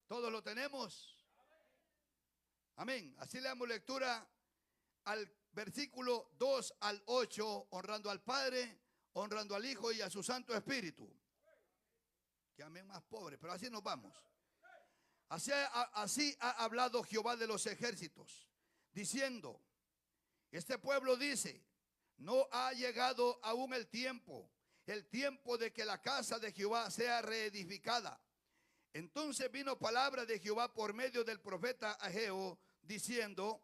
¿Todos lo tenemos? Amén. Así le damos lectura al versículo 2 al 8, honrando al Padre, honrando al Hijo y a su Santo Espíritu. Que amén más pobre, pero así nos vamos. Así ha hablado Jehová de los ejércitos, diciendo: este pueblo dice, no ha llegado aún el tiempo de que la casa de Jehová sea reedificada. Entonces vino palabra de Jehová por medio del profeta Ageo, diciendo: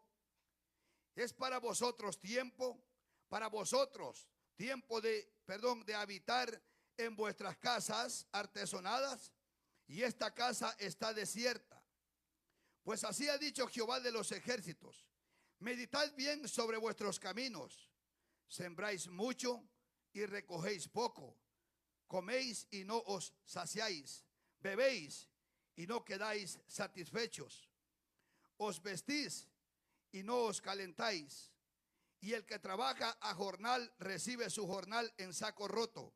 es para vosotros tiempo de habitar en vuestras casas artesonadas, y esta casa está desierta. Pues así ha dicho Jehová de los ejércitos: meditad bien sobre vuestros caminos. Sembráis mucho y recogéis poco. Coméis y no os saciáis. Bebéis y no quedáis satisfechos. Os vestís y no os calentáis. Y el que trabaja a jornal recibe su jornal en saco roto.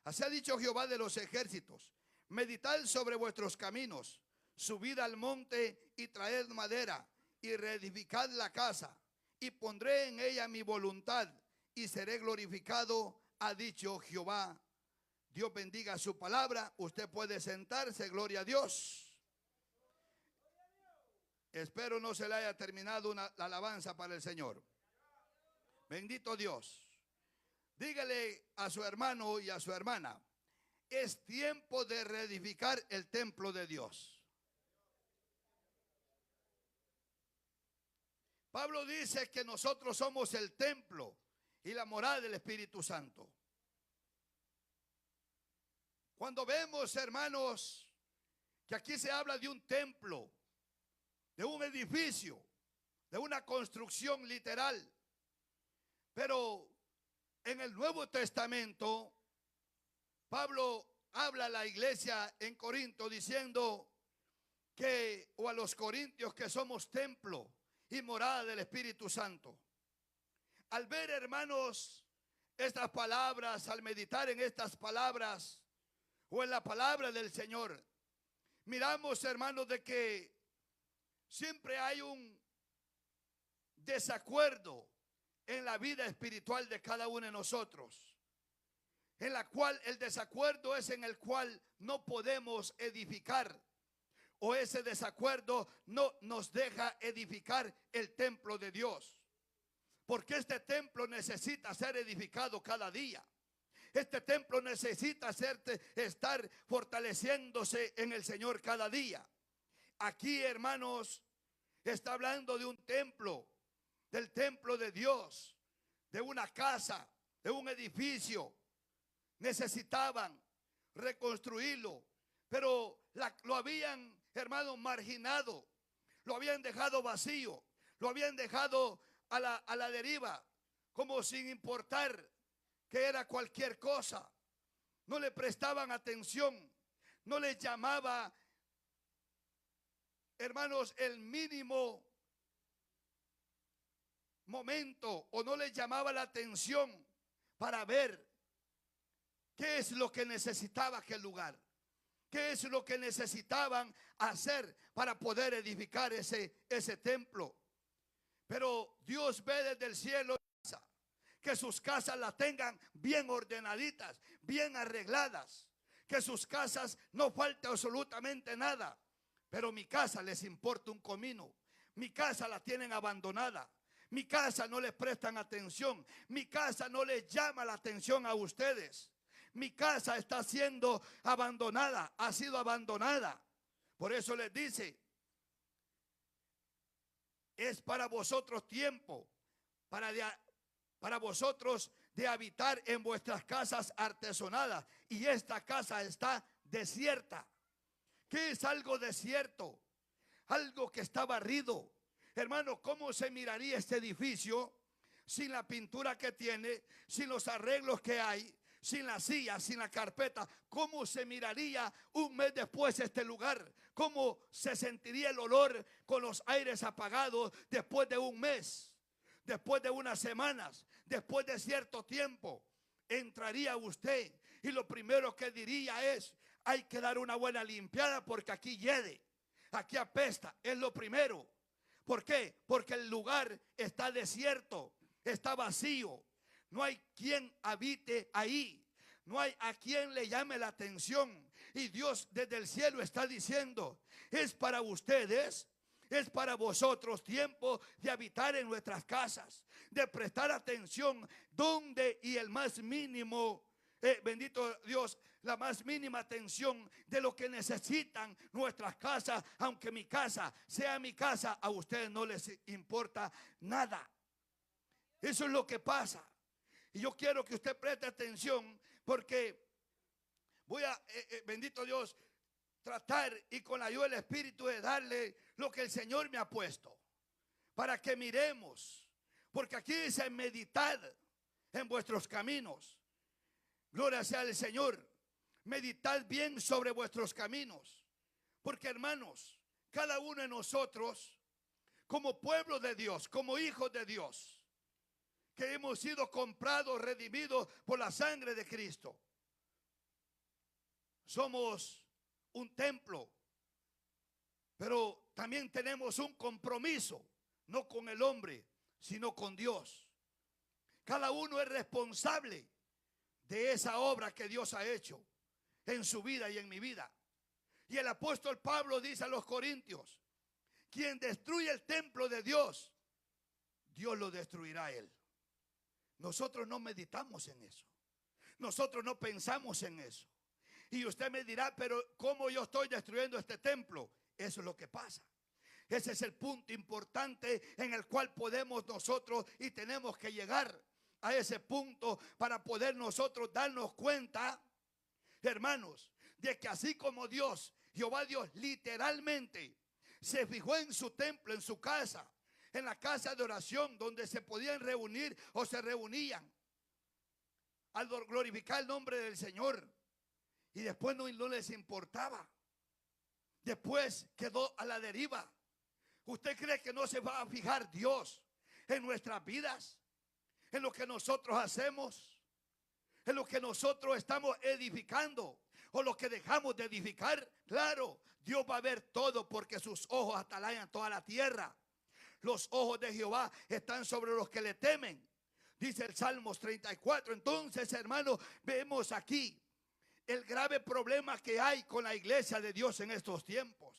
Así ha dicho Jehová de los ejércitos: meditad sobre vuestros caminos. Subid al monte y traed madera y reedificad la casa, y pondré en ella mi voluntad y seré glorificado, ha dicho Jehová. Dios bendiga su palabra. Usted puede sentarse, gloria a Dios. Espero no se le haya terminado la alabanza para el Señor. Bendito Dios. Dígale a su hermano y a su hermana: es tiempo de reedificar el templo de Dios. Pablo dice que nosotros somos el templo y la morada del Espíritu Santo. Cuando vemos, hermanos, que aquí se habla de un templo, de un edificio, de una construcción literal, pero en el Nuevo Testamento, Pablo habla a la iglesia en Corinto diciendo que, o a los corintios, que somos templo y morada del Espíritu Santo. Al ver, hermanos, estas palabras, al meditar en estas palabras o en la palabra del Señor, miramos, hermanos, de que siempre hay un desacuerdo en la vida espiritual de cada uno de nosotros, en la cual el desacuerdo es en el cual no podemos edificar, o ese desacuerdo no nos deja edificar el templo de Dios, porque este templo necesita ser edificado cada día. Este templo necesita estar fortaleciéndose en el Señor cada día. Aquí, hermanos, está hablando de un templo, del templo de Dios, de una casa, de un edificio. Necesitaban reconstruirlo, pero lo habían, hermanos, marginado, lo habían dejado vacío, lo habían dejado a la deriva, como sin importar que era cualquier cosa. No le prestaban atención, no les llamaba, hermanos, el mínimo momento, o no les llamaba la atención para ver qué es lo que necesitaba aquel lugar, qué es lo que necesitaban hacer para poder edificar ese templo. Pero Dios ve desde el cielo que sus casas las tengan bien ordenaditas, bien arregladas, que sus casas no falte absolutamente nada. Pero mi casa les importa un comino, mi casa la tienen abandonada, mi casa no les prestan atención, mi casa no les llama la atención a ustedes. Mi casa está siendo abandonada, ha sido abandonada. Por eso les dice: es para vosotros tiempo, para vosotros de habitar en vuestras casas artesonadas, y esta casa está desierta. ¿Qué es algo desierto? Algo que está barrido. Hermano, ¿cómo se miraría este edificio sin la pintura que tiene, sin los arreglos que hay, sin las sillas, sin la carpeta? ¿Cómo se miraría un mes después este lugar? ¿Cómo se sentiría el olor con los aires apagados después de un mes, después de unas semanas, después de cierto tiempo? Entraría usted y lo primero que diría es: hay que dar una buena limpiada porque aquí hiede. Aquí apesta, es lo primero. ¿Por qué? Porque el lugar está desierto, está vacío. No hay quien habite ahí. No hay a quien le llame la atención. Y Dios desde el cielo está diciendo, es para ustedes, es para vosotros tiempo de habitar en nuestras casas, de prestar atención donde y el más mínimo, bendito Dios, la más mínima atención de lo que necesitan nuestras casas. Aunque mi casa sea mi casa, a ustedes no les importa nada. Eso es lo que pasa. Y yo quiero que usted preste atención, porque voy a, bendito Dios, tratar y con la ayuda del Espíritu de darle lo que el Señor me ha puesto, para que miremos. Porque aquí dice: meditad en vuestros caminos. Gloria sea al Señor. Meditad bien sobre vuestros caminos. Porque, hermanos, cada uno de nosotros, como pueblo de Dios, como hijos de Dios, que hemos sido comprados, redimidos por la sangre de Cristo, somos un templo, pero también tenemos un compromiso, no con el hombre, sino con Dios. Cada uno es responsable de esa obra que Dios ha hecho en su vida y en mi vida. Y el apóstol Pablo dice a los corintios: quien destruye el templo de Dios, Dios lo destruirá a él. Nosotros no meditamos en eso. Nosotros no pensamos en eso. Y usted me dirá: pero ¿cómo yo estoy destruyendo este templo? Eso es lo que pasa. Ese es el punto importante en el cual podemos nosotros y tenemos que llegar a ese punto para poder nosotros darnos cuenta, hermanos, de que así como Dios, Jehová Dios, literalmente se fijó en su templo, en su casa, en la casa de oración donde se podían reunir o se reunían al glorificar el nombre del Señor, y después no les importaba. Después quedó a la deriva. ¿Usted cree que no se va a fijar Dios en nuestras vidas, en lo que nosotros hacemos, en lo que nosotros estamos edificando o lo que dejamos de edificar? Claro, Dios va a ver todo, porque sus ojos atalayan toda la tierra. Los ojos de Jehová están sobre los que le temen, dice el Salmos 34. Entonces, hermanos, vemos aquí el grave problema que hay con la iglesia de Dios en estos tiempos.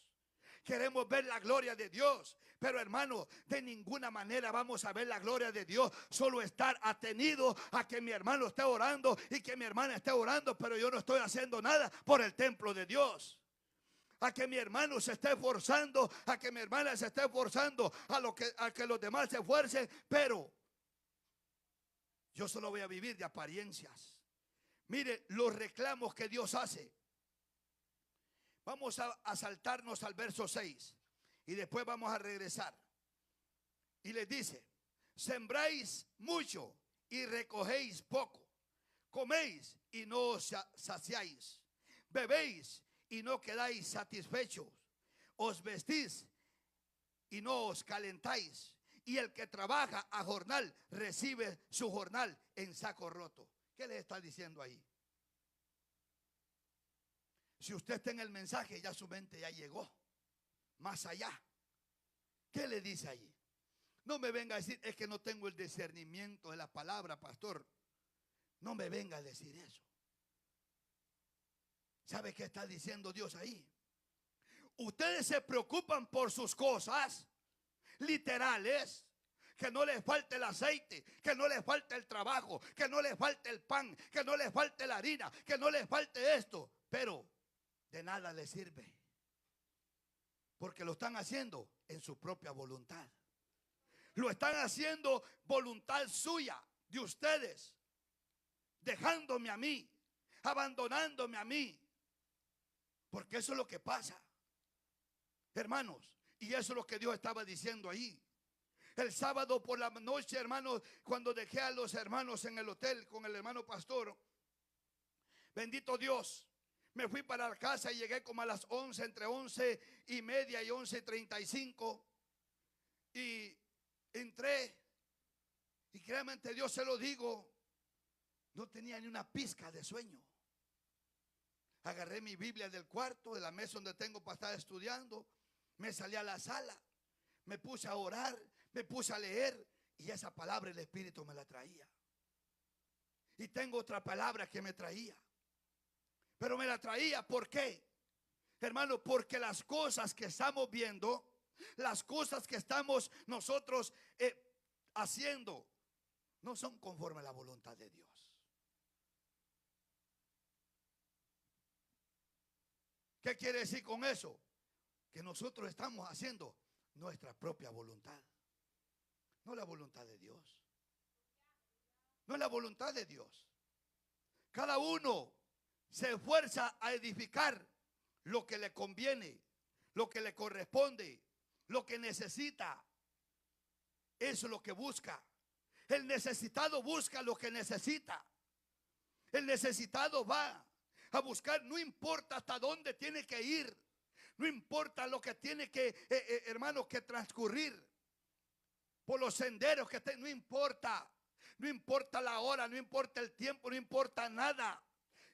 Queremos ver la gloria de Dios, pero, hermano, de ninguna manera vamos a ver la gloria de Dios solo estar atenido a que mi hermano esté orando y que mi hermana esté orando, pero yo no estoy haciendo nada por el templo de Dios. A que mi hermano se esté esforzando, a que mi hermana se esté esforzando, a que los demás se esfuercen, pero yo solo voy a vivir de apariencias. Mire los reclamos que Dios hace. Vamos a saltarnos al verso 6 y después vamos a regresar. Y les dice: sembráis mucho y recogéis poco, coméis y no os saciáis, bebéis y no quedáis satisfechos, os vestís y no os calentáis, y el que trabaja a jornal recibe su jornal en saco roto. ¿Qué le está diciendo ahí? Si usted está en el mensaje, ya su mente ya llegó más allá. ¿Qué le dice allí? No me venga a decir: es que no tengo el discernimiento de la palabra, pastor. No me venga a decir eso. ¿Sabe qué está diciendo Dios ahí? Ustedes se preocupan por sus cosas literales, que no les falte el aceite, que no les falte el trabajo, que no les falte el pan, que no les falte la harina, que no les falte esto, pero de nada les sirve, porque lo están haciendo en su propia voluntad. Lo están haciendo voluntad suya, de ustedes, dejándome a mí, abandonándome a mí, porque eso es lo que pasa, hermanos. Y eso es lo que Dios estaba diciendo ahí. El sábado por la noche, hermanos, cuando dejé a los hermanos en el hotel con el hermano pastor, bendito Dios, me fui para la casa y llegué como a las 11, entre 11:30 y 11:35. Y entré, y créanme, ante Dios se lo digo, no tenía ni una pizca de sueño. Agarré mi Biblia del cuarto, de la mesa donde tengo para estar estudiando, me salí a la sala, me puse a orar, me puse a leer y esa palabra el Espíritu me la traía. Y tengo otra palabra que me traía. Pero me la traía, ¿por qué? Hermano, porque las cosas que estamos viendo, las cosas que estamos nosotros haciendo, no son conforme a la voluntad de Dios. ¿Qué quiere decir con eso? Que nosotros estamos haciendo nuestra propia voluntad, no la voluntad de Dios. No es la voluntad de Dios. Cada uno se esfuerza a edificar lo que le conviene, lo que le corresponde, lo que necesita. Eso es lo que busca. El necesitado busca lo que necesita. El necesitado va a buscar, no importa hasta dónde tiene que ir, no importa lo que tiene que, hermano, que transcurrir por los senderos que no importa. No importa la hora, no importa el tiempo, no importa nada,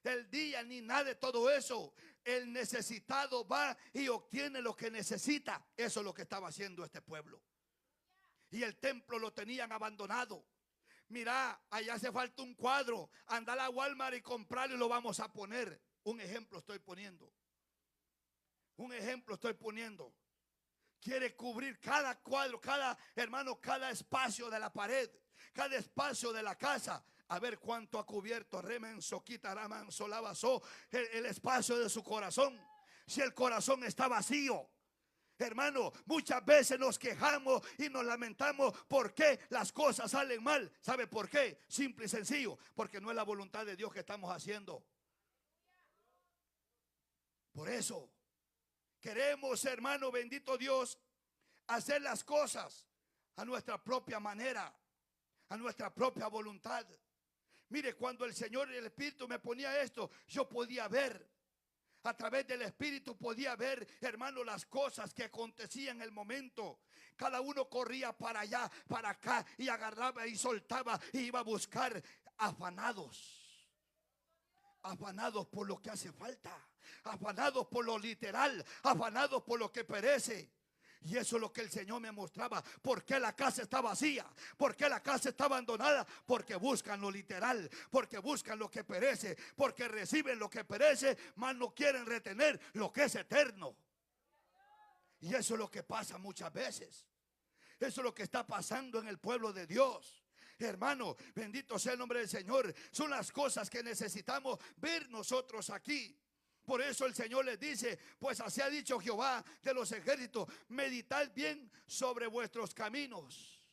el día ni nada de todo eso. El necesitado va y obtiene lo que necesita. Eso es lo que estaba haciendo este pueblo. Y el templo lo tenían abandonado. Mira, allá hace falta un cuadro. Anda a Walmart y comprarlo y lo vamos a poner. Un ejemplo estoy poniendo. Un ejemplo estoy poniendo. Quiere cubrir cada cuadro, cada hermano, cada espacio de la pared, cada espacio de la casa. A ver cuánto ha cubierto el espacio de su corazón. Si el corazón está vacío, hermano, muchas veces nos quejamos y nos lamentamos porque las cosas salen mal. ¿Sabe por qué? Simple y sencillo, porque no es la voluntad de Dios que estamos haciendo. Por eso queremos, hermano, bendito Dios, hacer las cosas a nuestra propia manera, a nuestra propia voluntad. Mire, cuando el Señor y el Espíritu me ponía esto, yo podía ver, a través del Espíritu podía ver, hermano, las cosas que acontecían en el momento. Cada uno corría para allá, para acá, y agarraba y soltaba y iba a buscar, afanados. Afanados por lo que hace falta, afanados por lo literal, afanados por lo que perece. Y eso es lo que el Señor me mostraba. ¿Por qué la casa está vacía? ¿Por qué la casa está abandonada? Porque buscan lo literal, porque buscan lo que perece, porque reciben lo que perece, mas no quieren retener lo que es eterno. Y eso es lo que pasa muchas veces. Eso es lo que está pasando en el pueblo de Dios. Hermano, bendito sea el nombre del Señor. Son las cosas que necesitamos ver nosotros aquí. Por eso el Señor les dice, pues así ha dicho Jehová de los ejércitos, meditad bien sobre vuestros caminos.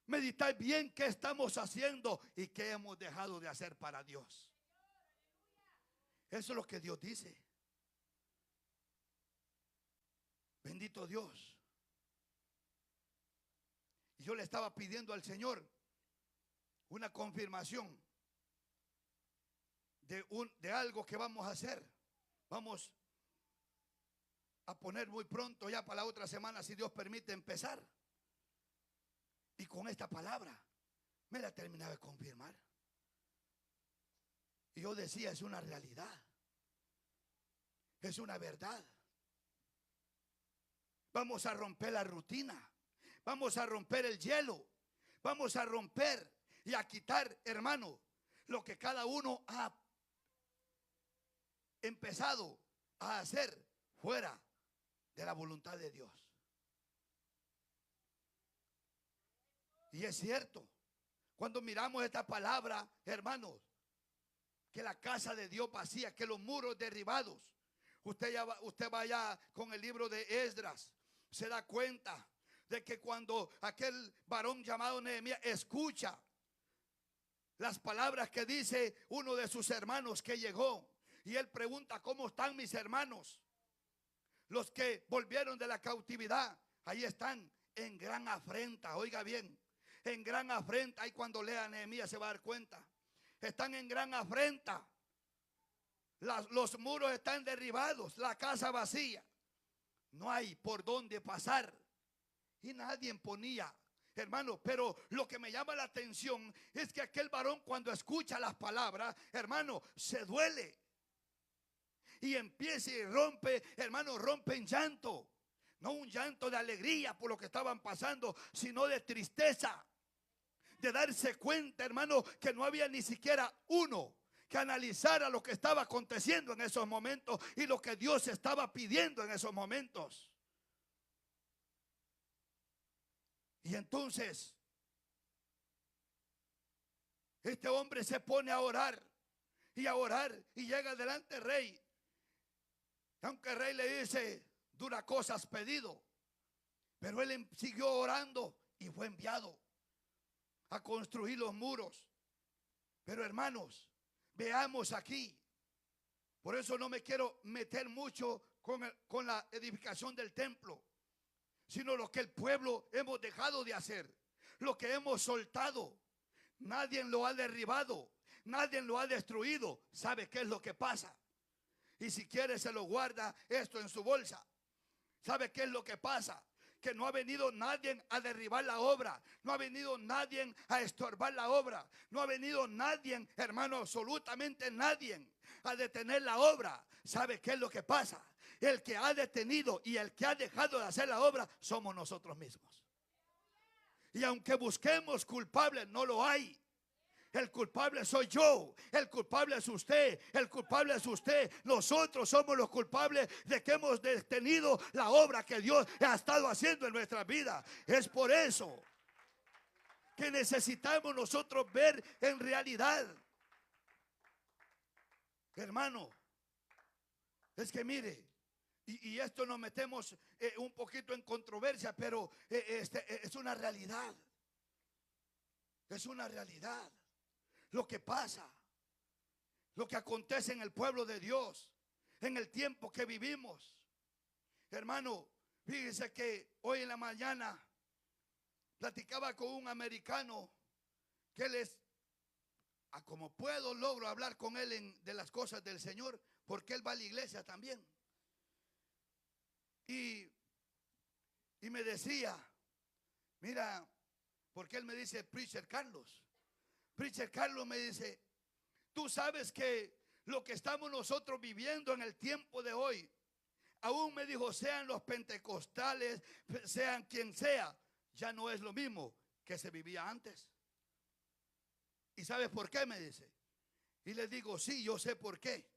Meditad bien qué estamos haciendo y qué hemos dejado de hacer para Dios. Eso es lo que Dios dice. Bendito Dios. Y yo le estaba pidiendo al Señor una confirmación de algo que vamos a hacer. Vamos a poner muy pronto, ya para la otra semana, si Dios permite, empezar. Y con esta palabra me la terminaba de confirmar. Y yo decía, es una realidad, es una verdad. Vamos a romper la rutina, vamos a romper el hielo, vamos a romper y a quitar, hermano, lo que cada uno ha empezado a hacer fuera de la voluntad de Dios. Y es cierto, cuando miramos esta palabra, hermanos, que la casa de Dios vacía, que los muros derribados. Usted vaya con el libro de Esdras, se da cuenta de que cuando aquel varón llamado Nehemías escucha las palabras que dice uno de sus hermanos que llegó, y él pregunta, ¿cómo están mis hermanos? Los que volvieron de la cautividad, ahí están en gran afrenta. Oiga bien, en gran afrenta. Y cuando lea Nehemías se va a dar cuenta. Están en gran afrenta. Los muros están derribados, la casa vacía. No hay por dónde pasar. Y nadie ponía, hermano, pero lo que me llama la atención es que aquel varón, cuando escucha las palabras, hermano, se duele. y empieza y rompe, hermano, rompe en llanto. No un llanto de alegría por lo que estaban pasando, sino de tristeza. De darse cuenta, hermano, que no había ni siquiera uno que analizara lo que estaba aconteciendo en esos momentos y lo que Dios estaba pidiendo en esos momentos. Y entonces este hombre se pone a orar y llega delante del rey. Aunque el rey le dice: dura cosa has pedido, pero él siguió orando y fue enviado a construir los muros. Pero hermanos, veamos aquí, por eso no me quiero meter mucho con la edificación del templo, sino lo que el pueblo hemos dejado de hacer, lo que hemos soltado. Nadie lo ha derribado, nadie lo ha destruido. ¿Sabe qué es lo que pasa? Y si quiere se lo guarda esto en su bolsa. ¿Sabe qué es lo que pasa? Que no ha venido nadie a derribar la obra, no ha venido nadie a estorbar la obra, no ha venido nadie, hermano, absolutamente nadie a detener la obra. ¿Sabe qué es lo que pasa? El que ha detenido y el que ha dejado de hacer la obra somos nosotros mismos. Y aunque busquemos culpables, no lo hay. El culpable soy yo, el culpable es usted, el culpable es usted. Nosotros somos los culpables de que hemos detenido la obra que Dios ha estado haciendo en nuestra vida. Es por eso que necesitamos nosotros ver en realidad. Hermano, es que mire, y esto nos metemos un poquito en controversia, pero es una realidad. Es una realidad. Lo que pasa, lo que acontece en el pueblo de Dios, en el tiempo que vivimos. Hermano, fíjese que hoy en la mañana platicaba con un americano que él es, como puedo, logro hablar con él de las cosas del Señor, porque él va a la iglesia también. Y me decía, mira, porque él me dice, Preacher Carlos me dice, tú sabes que lo que estamos nosotros viviendo en el tiempo de hoy, aún me dijo, sean los pentecostales, sean quien sea, ya no es lo mismo que se vivía antes. ¿Y sabes por qué? Me dice. Y le digo, sí, yo sé por qué.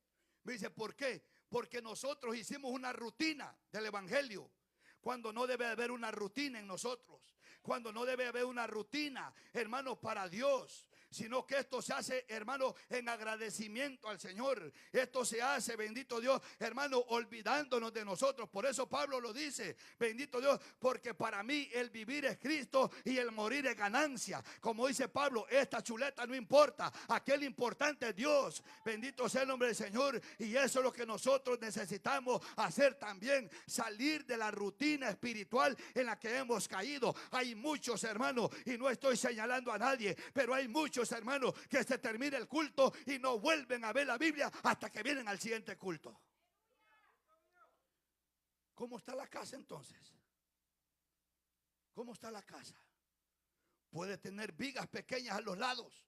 Me dice, ¿por qué? Porque nosotros hicimos una rutina del evangelio, cuando no debe haber una rutina en nosotros, cuando no debe haber una rutina, hermanos, para Dios, sino que esto se hace, hermano, en agradecimiento al Señor. Esto se hace, bendito Dios, hermano, olvidándonos de nosotros. Por eso Pablo lo dice, bendito Dios, porque para mí el vivir es Cristo y el morir es ganancia. Como dice Pablo, esta chuleta no importa, aquel importante es Dios. Bendito sea el nombre del Señor. Y eso es lo que nosotros necesitamos hacer también, salir de la rutina espiritual en la que hemos caído. Hay muchos, hermanos, y no estoy señalando a nadie, pero hay muchos, hermanos, que se termina el culto y no vuelven a ver la Biblia hasta que vienen al siguiente culto. ¿Cómo está la casa entonces? ¿Cómo está la casa? Puede tener vigas pequeñas a los lados,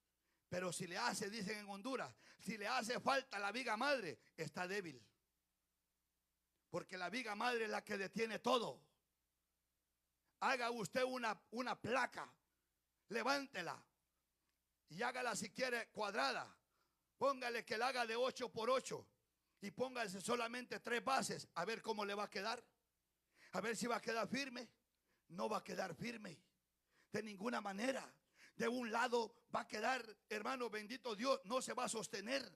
pero si le hace, dicen en Honduras, si le hace falta la viga madre, está débil. Porque la viga madre es la que detiene todo. Haga usted una placa, levántela y hágala si quiere cuadrada. Póngale que la haga de 8 por 8 y póngase solamente 3 bases, a ver cómo le va a quedar. A ver si va a quedar firme. No va a quedar firme de ninguna manera. De un lado va a quedar, hermano, bendito Dios, no se va a sostener.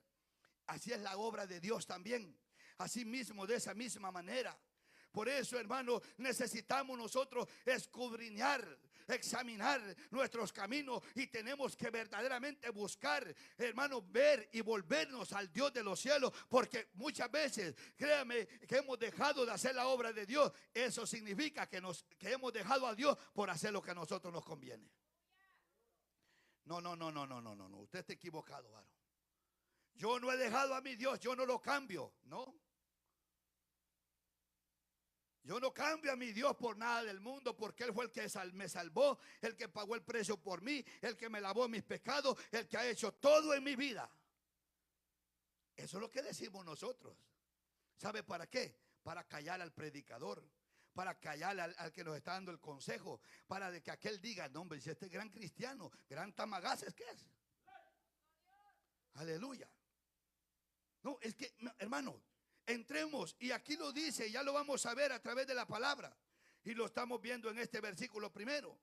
Así es la obra de Dios también. Así mismo, de esa misma manera. Por eso, hermano, necesitamos nosotros escudriñar, examinar nuestros caminos y tenemos que verdaderamente buscar, hermano, ver y volvernos al Dios de los cielos, porque muchas veces, créame, que hemos dejado de hacer la obra de Dios. Eso significa que hemos dejado a Dios por hacer lo que a nosotros nos conviene. No, usted está equivocado, varón. Yo no he dejado a mi Dios, yo no lo cambio, no. Yo no cambio a mi Dios por nada del mundo, porque Él fue el que me salvó, el que pagó el precio por mí, el que me lavó mis pecados, el que ha hecho todo en mi vida. Eso es lo que decimos nosotros. ¿Sabe para qué? Para callar al predicador, para callar al que nos está dando el consejo, para de que aquel diga, no hombre, si este gran cristiano, gran tamagaces, ¿qué es? Aleluya. No, es que, hermano, entremos, y aquí lo dice, y ya lo vamos a ver a través de la palabra, y lo estamos viendo en este versículo primero.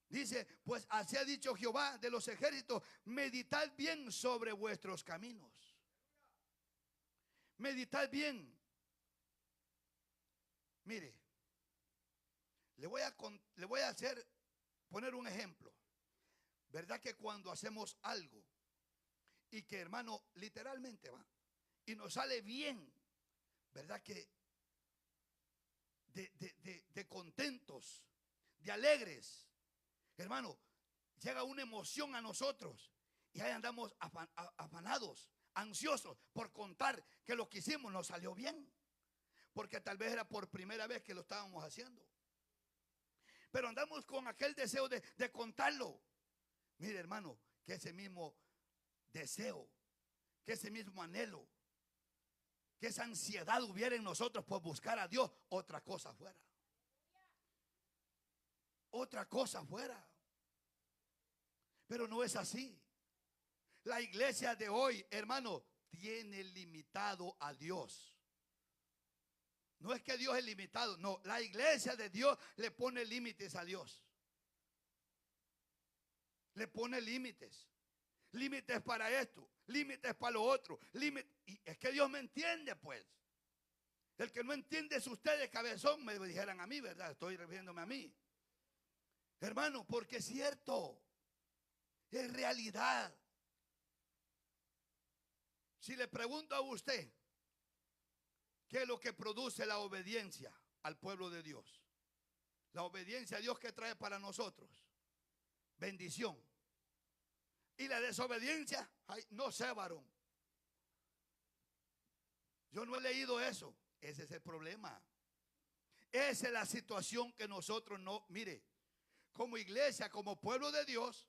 Dice, pues así ha dicho Jehová de los ejércitos, meditad bien sobre vuestros caminos. Meditad bien. Mire, le voy a poner un ejemplo. ¿Verdad que cuando hacemos algo y que, hermano, literalmente va y nos sale bien, verdad que de contentos, de alegres, hermano, llega una emoción a nosotros y ahí andamos afanados, ansiosos por contar que lo que hicimos nos salió bien, porque tal vez era por primera vez que lo estábamos haciendo, pero andamos con aquel deseo de contarlo. Mire, hermano, que ese mismo deseo, que ese mismo anhelo, que esa ansiedad hubiera en nosotros por buscar a Dios, otra cosa fuera. Otra cosa fuera. Pero no es así. La iglesia de hoy, hermano, tiene limitado a Dios. No es que Dios es limitado, no, la iglesia de Dios le pone límites a Dios. Le pone límites. Límites para esto, límites para lo otro, límites. Y es que Dios me entiende, pues. El que no entiende es usted de cabezón, me dijeran a mí, ¿verdad? Estoy refiriéndome a mí. Hermano, porque es cierto, es realidad. Si le pregunto a usted, ¿qué es lo que produce la obediencia al pueblo de Dios? La obediencia a Dios, que trae para nosotros bendición. Y la desobediencia, ay, no sé, varón. Yo no he leído eso. Ese es el problema. Esa es la situación que nosotros no, mire, como iglesia, como pueblo de Dios,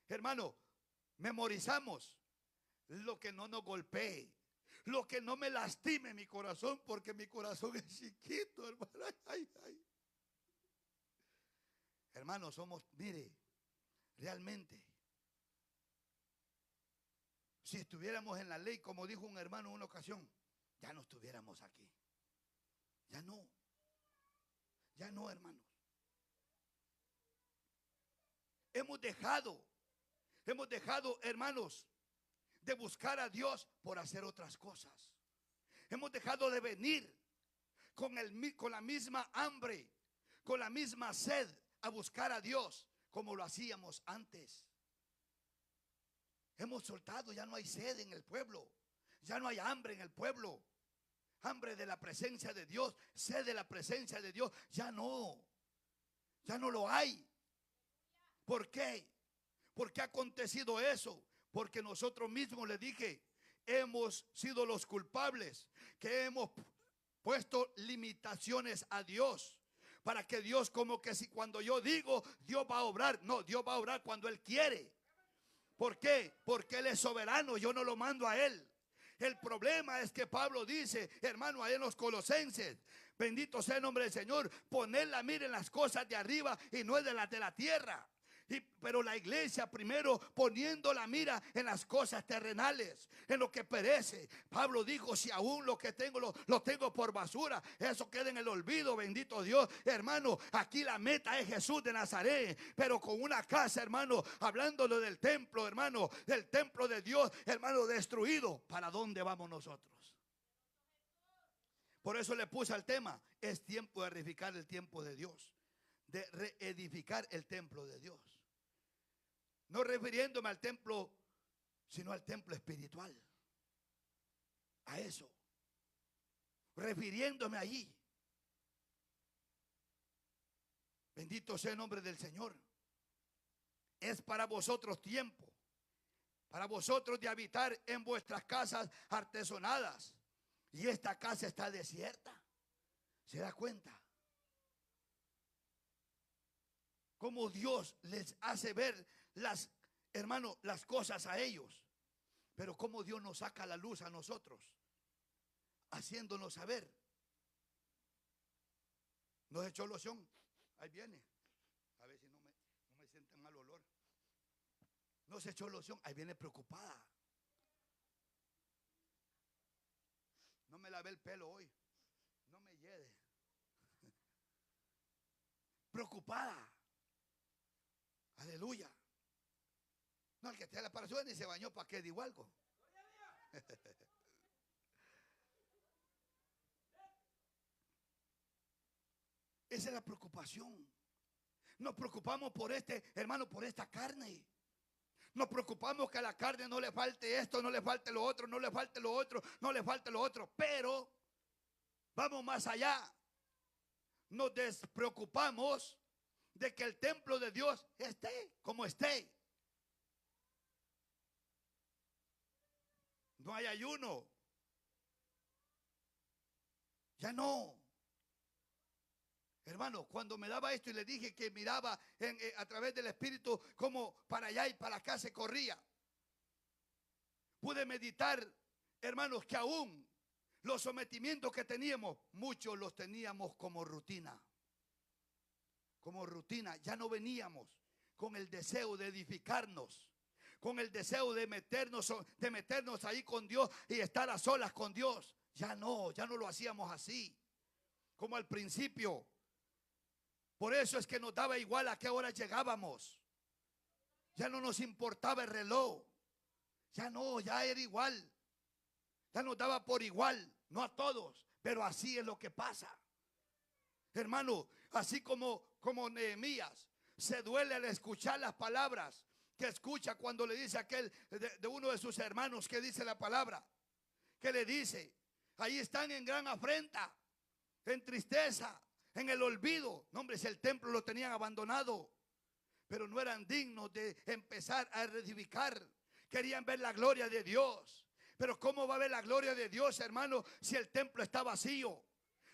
hermano, memorizamos lo que no nos golpee, lo que no me lastime mi corazón, porque mi corazón es chiquito, hermano. Ay, ay. Hermano, somos, mire, realmente, si estuviéramos en la ley, como dijo un hermano en una ocasión, ya no estuviéramos aquí. Ya no. Ya no, hermanos. Hemos dejado, hermanos, de buscar a Dios por hacer otras cosas. Hemos dejado de venir con la misma hambre, con la misma sed a buscar a Dios como lo hacíamos antes. Hemos soltado, ya no hay sed en el pueblo, ya no hay hambre en el pueblo. Hambre de la presencia de Dios, sed de la presencia de Dios, ya no lo hay. ¿Por qué? ¿Por qué ha acontecido eso? Porque nosotros mismos, le dije, hemos sido los culpables, que hemos puesto limitaciones a Dios, para que Dios, como que si cuando yo digo Dios va a obrar, no, Dios va a obrar cuando Él quiere. ¿Por qué? Porque Él es soberano, yo no lo mando a Él. El problema es que Pablo dice, hermano, ahí en los Colosenses, bendito sea el nombre del Señor, poner la mira en las cosas de arriba y no en las de la tierra. Pero la iglesia primero poniendo la mira en las cosas terrenales, en lo que perece. Pablo dijo, si aún lo que tengo lo tengo por basura, eso queda en el olvido, bendito Dios. Hermano, aquí la meta es Jesús de Nazaret, pero con una casa, hermano, hablándolo del templo, hermano, del templo de Dios, hermano, destruido. ¿Para dónde vamos nosotros? Por eso le puse al tema, es tiempo de reedificar el tiempo de Dios, de reedificar el templo de Dios. No refiriéndome al templo, sino al templo espiritual. A eso. Refiriéndome allí. Bendito sea el nombre del Señor. Es para vosotros tiempo. Para vosotros de habitar en vuestras casas artesonadas. Y esta casa está desierta. ¿Se da cuenta? Cómo Dios les hace ver las cosas a ellos. Pero cómo Dios nos saca la luz a nosotros. haciéndonos saber. Nos echó loción. Ahí viene. A ver si no me sienten mal olor. Nos echó loción. Ahí viene preocupada. No me lavé el pelo hoy. No me lleve. Preocupada. Aleluya. No, el que esté en la paración ni se bañó, ¿para qué digo algo? Esa es la preocupación. Nos preocupamos por hermano, por esta carne. Nos preocupamos que a la carne no le falte esto, no le falte lo otro, no le falte lo otro, no le falte lo otro. Pero vamos más allá. Nos despreocupamos de que el templo de Dios esté como esté. No hay ayuno. Ya no. Hermano, cuando me daba esto y le dije que miraba a través del Espíritu como para allá y para acá se corría, pude meditar, hermanos, que aún los sometimientos que teníamos, muchos los teníamos como rutina. Como rutina, ya no veníamos con el deseo de edificarnos, con el deseo de meternos ahí con Dios y estar a solas con Dios. Ya no lo hacíamos así, como al principio. Por eso es que nos daba igual a qué hora llegábamos. Ya no nos importaba el reloj. Ya era igual. Ya nos daba por igual, no a todos, pero así es lo que pasa. Hermano, así como Nehemías se duele al escuchar las palabras que escucha cuando le dice aquel de uno de sus hermanos que dice la palabra, que le dice, ahí están en gran afrenta, en tristeza, en el olvido. No, hombre, si el templo lo tenían abandonado, pero no eran dignos de empezar a reedificar. Querían ver la gloria de Dios. Pero ¿cómo va a ver la gloria de Dios, hermano, si el templo está vacío?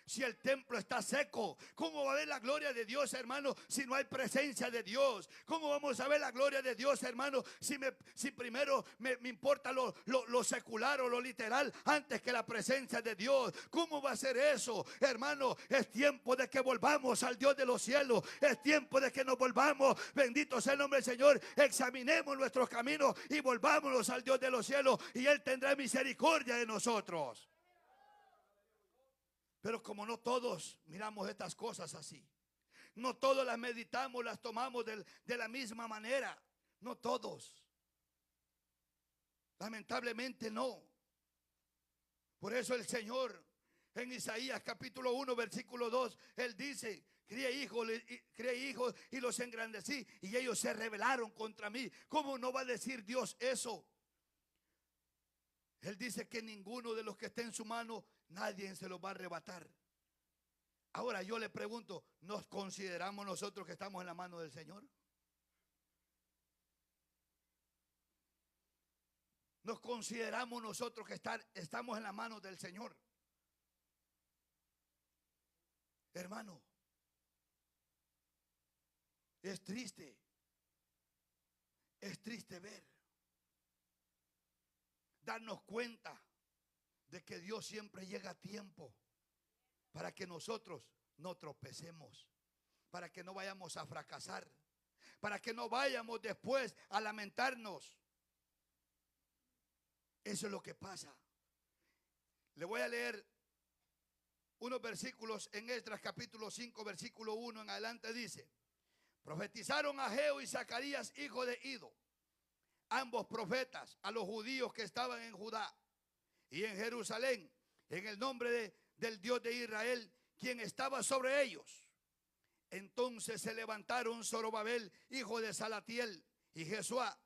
Si el templo está seco, ¿cómo va a ver la gloria de Dios, hermano, si no hay presencia de Dios? ¿Cómo vamos a ver la gloria de Dios, hermano, si primero me importa lo secular o lo literal antes que la presencia de Dios? ¿Cómo va a ser eso, hermano? Es tiempo de que volvamos al Dios de los cielos. Es tiempo de que nos volvamos. Bendito sea el nombre del Señor. Examinemos nuestros caminos y volvámonos al Dios de los cielos, y Él tendrá misericordia de nosotros. Pero como no todos miramos estas cosas así, no todos las meditamos, las tomamos de la misma manera, no todos, lamentablemente no. Por eso el Señor en Isaías capítulo 1 versículo 2, Él dice, crié hijos y los engrandecí y ellos se rebelaron contra mí. ¿Cómo no va a decir Dios eso? Él dice que ninguno de los que esté en su mano, nadie se los va a arrebatar. Ahora yo le pregunto, ¿nos consideramos nosotros que estamos en la mano del Señor? ¿Nos consideramos nosotros que estamos en la mano del Señor? Hermano, es triste ver, darnos cuenta de que Dios siempre llega a tiempo para que nosotros no tropecemos, para que no vayamos a fracasar, para que no vayamos después a lamentarnos. Eso es lo que pasa. Le voy a leer unos versículos en Esdras capítulo 5 versículo 1 en adelante. Dice: profetizaron Ageo y Zacarías hijo de Ido, ambos profetas, a los judíos que estaban en Judá y en Jerusalén, en el nombre del Dios de Israel, quien estaba sobre ellos. Entonces se levantaron Zorobabel, hijo de Salatiel, y Jesuá,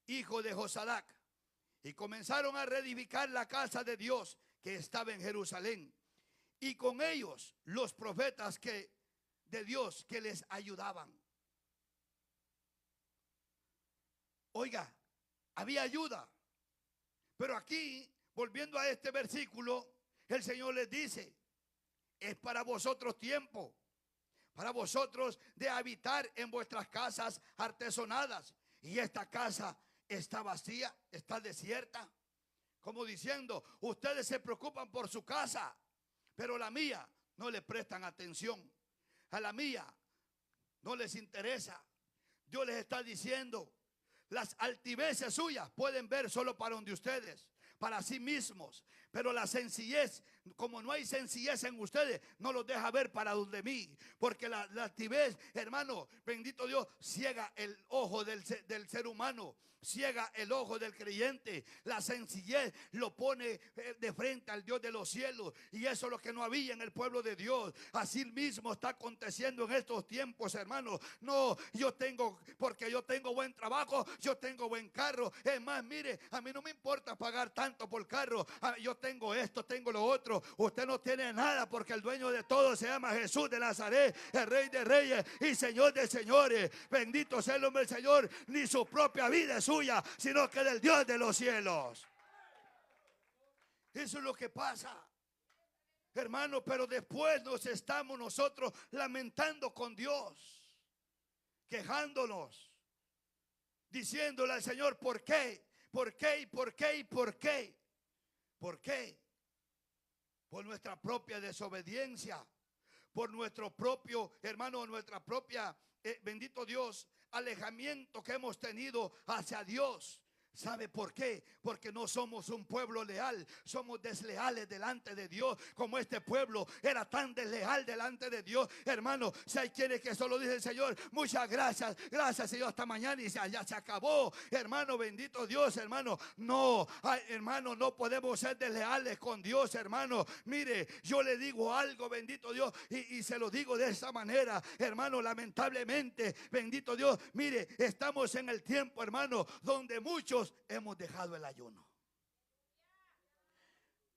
hijo de Josadac, y comenzaron a reedificar la casa de Dios que estaba en Jerusalén, y con ellos los profetas de Dios que les ayudaban. Oiga, había ayuda, pero aquí, volviendo a este versículo, el Señor les dice: es para vosotros tiempo, para vosotros de habitar en vuestras casas artesonadas, y esta casa está vacía, está desierta. Como diciendo, ustedes se preocupan por su casa, pero la mía no le prestan atención. A la mía no les interesa. Dios les está diciendo, las altiveces suyas pueden ver solo para donde ustedes, para sí mismos. Pero la sencillez, como no hay sencillez en ustedes, no los deja ver para donde mí. Porque la altivez, hermano, bendito Dios, ciega el ojo del ser humano, ciega el ojo del creyente. La sencillez lo pone de frente al Dios de los cielos. Y eso es lo que no había en el pueblo de Dios. Así mismo está aconteciendo en estos tiempos, hermano. No, porque yo tengo buen trabajo, yo tengo buen carro. Es más, mire, a mí no me importa pagar tanto por carro. Yo tengo esto, tengo lo otro. Usted no tiene nada, porque el dueño de todo se llama Jesús de Nazaret, el Rey de Reyes y Señor de Señores. Bendito sea el nombre del Señor. Ni su propia vida es suya, sino que del Dios de los cielos. Eso es lo que pasa, hermano. Pero después nos estamos nosotros lamentando con Dios, quejándonos, diciéndole al Señor, ¿por qué? ¿Por qué? ¿Y por qué? ¿Y por qué? ¿Por qué? Por nuestra propia desobediencia, por nuestro propio, hermano, nuestra propia, bendito Dios, alejamiento que hemos tenido hacia Dios. ¿Sabe por qué? Porque no somos un pueblo leal, somos desleales delante de Dios. Como este pueblo era tan desleal delante de Dios, hermano. Si hay quienes que solo dicen, Señor, muchas gracias, gracias Señor, hasta mañana, y ya se acabó, hermano, bendito Dios, hermano. No, hermano, no podemos ser desleales con Dios, hermano. Mire, yo le digo algo, bendito Dios, y se lo digo de esa manera, hermano. Lamentablemente, bendito Dios, mire, estamos en el tiempo, hermano, donde muchos hemos dejado el ayuno.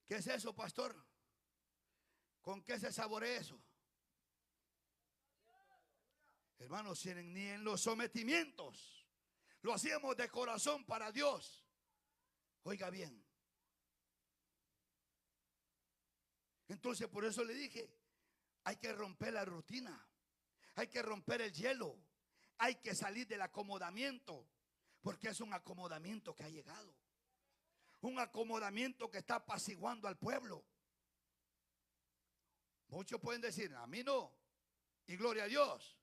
¿Qué es eso, pastor? ¿Con qué se saborea eso? Hermanos, ni en los sometimientos lo hacíamos de corazón para Dios. Oiga bien. Entonces, por eso le dije, hay que romper la rutina, hay que romper el hielo, hay que salir del acomodamiento. Porque es un acomodamiento que ha llegado. Un acomodamiento que está apaciguando al pueblo. Muchos pueden decir, a mí no. Y gloria a Dios.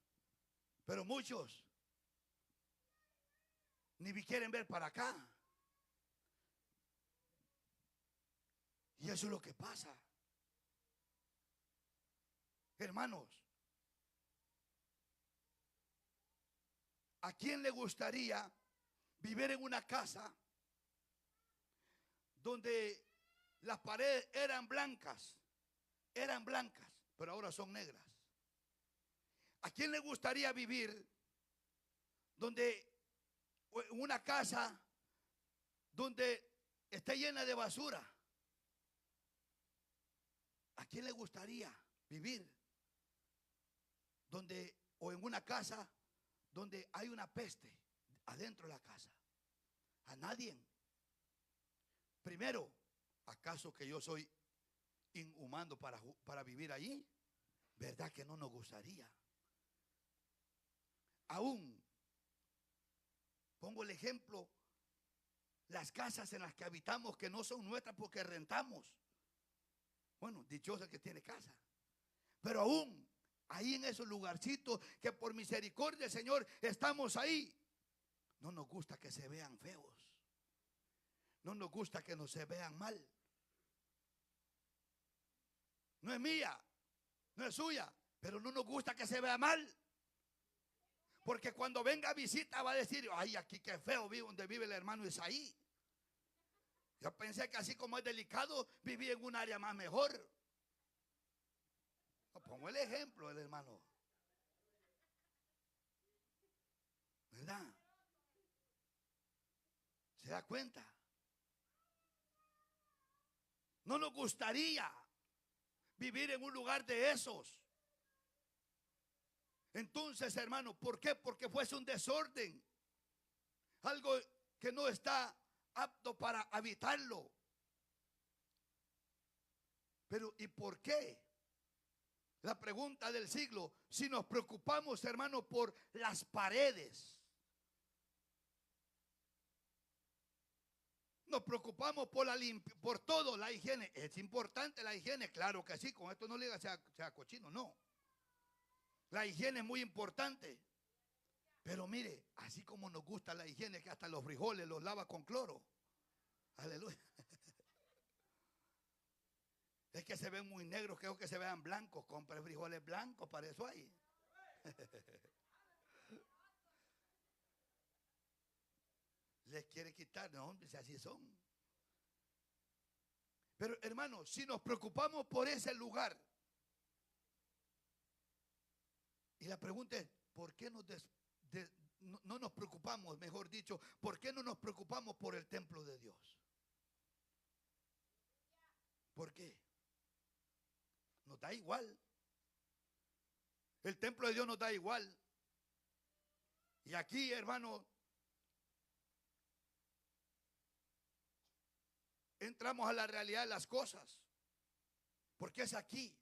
Pero muchos ni quieren ver para acá. Y eso es lo que pasa. Hermanos, ¿a quién le gustaría vivir en una casa donde las paredes eran blancas, pero ahora son negras? ¿A quién le gustaría vivir donde en una casa donde esté llena de basura? ¿A quién le gustaría vivir donde, o en una casa donde hay una peste adentro de la casa? A nadie. Primero, ¿acaso que yo soy inhumano para vivir allí? ¿Verdad que no nos gustaría? Aún, pongo el ejemplo, las casas en las que habitamos que no son nuestras porque rentamos. Bueno, dichoso el que tiene casa. Pero aún, ahí en esos lugarcitos que por misericordia del Señor estamos ahí, no nos gusta que se vean feos. No nos gusta que no se vean mal. No es mía, no es suya, pero no nos gusta que se vea mal. Porque cuando venga a visita va a decir, ay, aquí qué feo vive donde vive el hermano Isaí. Yo pensé que así como es delicado, vivía en un área más mejor. Pongo el ejemplo del hermano. ¿Verdad? ¿Se da cuenta? No nos gustaría vivir en un lugar de esos. Entonces, hermano, ¿por qué? Porque fuese un desorden. Algo que no está apto para habitarlo. Pero ¿y por qué? La pregunta del siglo, si nos preocupamos, hermano, por las paredes. Nos preocupamos por por todo, la higiene. ¿Es importante la higiene? Claro que sí, con esto no le diga sea cochino, no. La higiene es muy importante. Pero mire, así como nos gusta la higiene, que hasta los frijoles los lava con cloro. Aleluya. Es que se ven muy negros, creo que se vean blancos. Compre frijoles blancos, para eso hay. Les quiere quitar, no, hombre, si así son. Pero hermanos, si nos preocupamos por ese lugar, y la pregunta es, ¿por qué no nos preocupamos, mejor dicho, por qué no nos preocupamos por el templo de Dios? ¿Por qué? Nos da igual. El templo de Dios nos da igual. Y aquí, hermano, entramos a la realidad de las cosas. Porque es aquí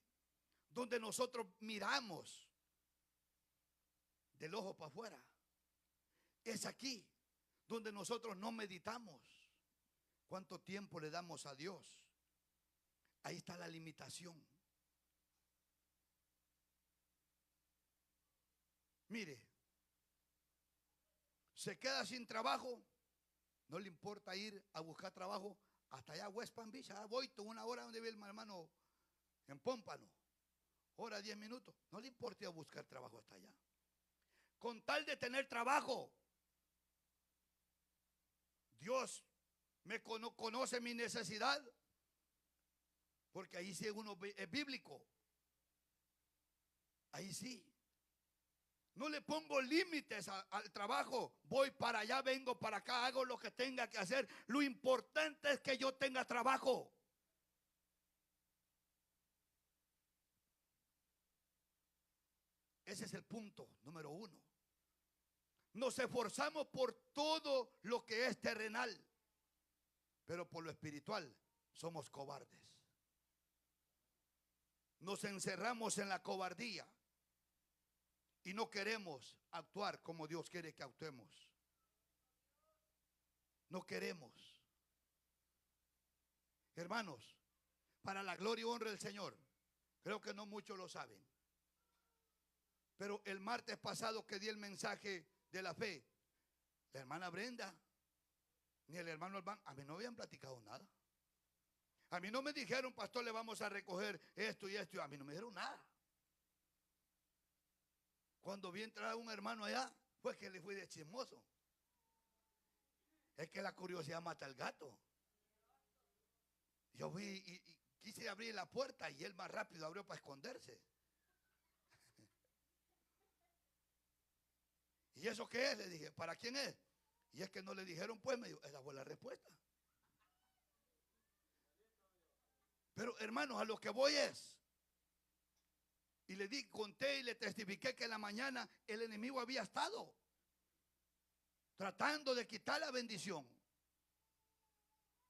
donde nosotros miramos del ojo para afuera. Es aquí donde nosotros no meditamos cuánto tiempo le damos a Dios. Ahí está la limitación. Mire, se queda sin trabajo, no le importa ir a buscar trabajo hasta allá a West Palm Beach, a Boynton, una hora donde vive el hermano en Pómpano, hora 10 minutos, no le importa ir a buscar trabajo hasta allá. Con tal de tener trabajo, Dios me conoce mi necesidad, porque ahí sí uno es bíblico. Ahí sí. No le pongo límites al trabajo. Voy para allá, vengo para acá, hago lo que tenga que hacer. Lo importante es que yo tenga trabajo. Ese es el punto número 1. Nos esforzamos por todo lo que es terrenal, pero por lo espiritual somos cobardes. Nos encerramos en la cobardía y no queremos actuar como Dios quiere que actuemos. No queremos. Hermanos, para la gloria y honra del Señor, creo que no muchos lo saben, pero el martes pasado que di el mensaje de la fe, la hermana Brenda ni el hermano Albán, a mí no habían platicado nada. A mí no me dijeron, pastor, le vamos a recoger esto y esto. A mí no me dijeron nada. Cuando vi entrar a un hermano allá, pues que le fui de chismoso. Es que la curiosidad mata al gato. Yo fui y quise abrir la puerta y él más rápido abrió para esconderse. ¿Y eso qué es? Le dije, ¿para quién es? Y es que no le dijeron, pues me dijo, esa fue la respuesta. Pero hermanos, a lo que voy es, y le conté y le testifiqué que en la mañana el enemigo había estado tratando de quitar la bendición.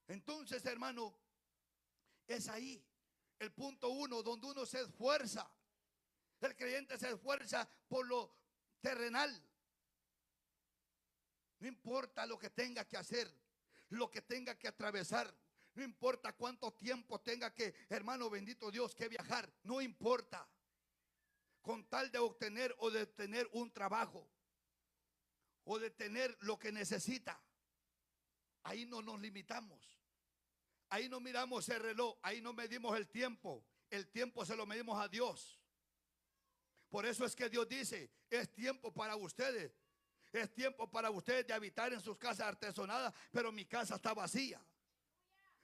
Entonces, hermano, es ahí el punto 1 donde uno se esfuerza. El creyente se esfuerza por lo terrenal. No importa lo que tenga que hacer, lo que tenga que atravesar. No importa cuánto tiempo tenga que, hermano bendito Dios, que viajar. No importa. Con tal de obtener o de tener un trabajo o de tener lo que necesita. Ahí no nos limitamos. Ahí no miramos el reloj. Ahí no medimos el tiempo. El tiempo se lo medimos a Dios. Por eso es que Dios dice, es tiempo para ustedes. Es tiempo para ustedes de habitar en sus casas artesonadas, pero mi casa está vacía.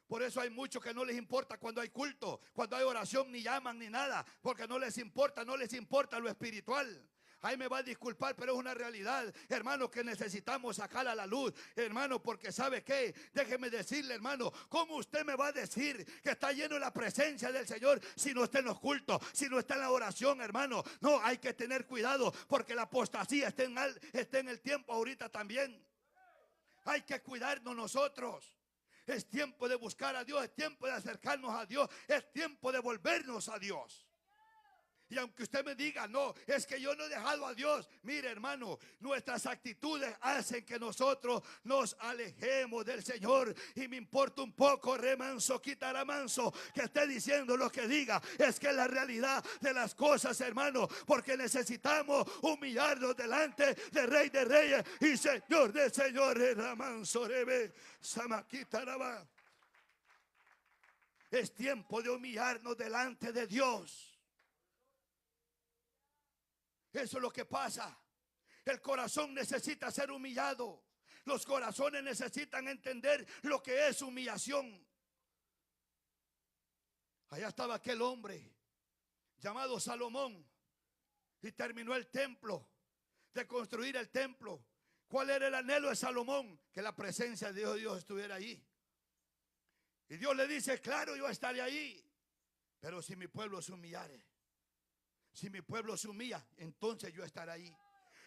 Por eso hay muchos que no les importa cuando hay culto, cuando hay oración, ni llaman ni nada, porque no les importa lo espiritual. Ahí me va a disculpar, pero es una realidad, hermano, que necesitamos sacar a la luz, hermano, porque ¿sabe qué? Déjeme decirle, hermano, ¿cómo usted me va a decir que está lleno de la presencia del Señor si no está en los cultos, si no está en la oración, hermano? No, hay que tener cuidado, porque la apostasía está en el tiempo ahorita también. Hay que cuidarnos nosotros. Es tiempo de buscar a Dios, es tiempo de acercarnos a Dios, es tiempo de volvernos a Dios. Y aunque usted me diga, no, es que yo no he dejado a Dios. Mire, hermano, nuestras actitudes hacen que nosotros nos alejemos del Señor. Y me importa un poco, remanso, quitará manso, que esté diciendo lo que diga. Es que es la realidad de las cosas, hermano. Porque necesitamos humillarnos delante del Rey de Reyes y Señor de Señores. Remanso, rebe, samaquitaraba. Es tiempo de humillarnos delante de Dios. Eso es lo que pasa. El corazón necesita ser humillado. Los corazones necesitan entender lo que es humillación. Allá estaba aquel hombre llamado Salomón y terminó el templo, de construir el templo. ¿Cuál era el anhelo de Salomón? Que la presencia de Dios estuviera allí. Y Dios le dice, claro, yo estaré allí, pero si mi pueblo se humillare. Si mi pueblo se humilla, entonces yo estaré ahí.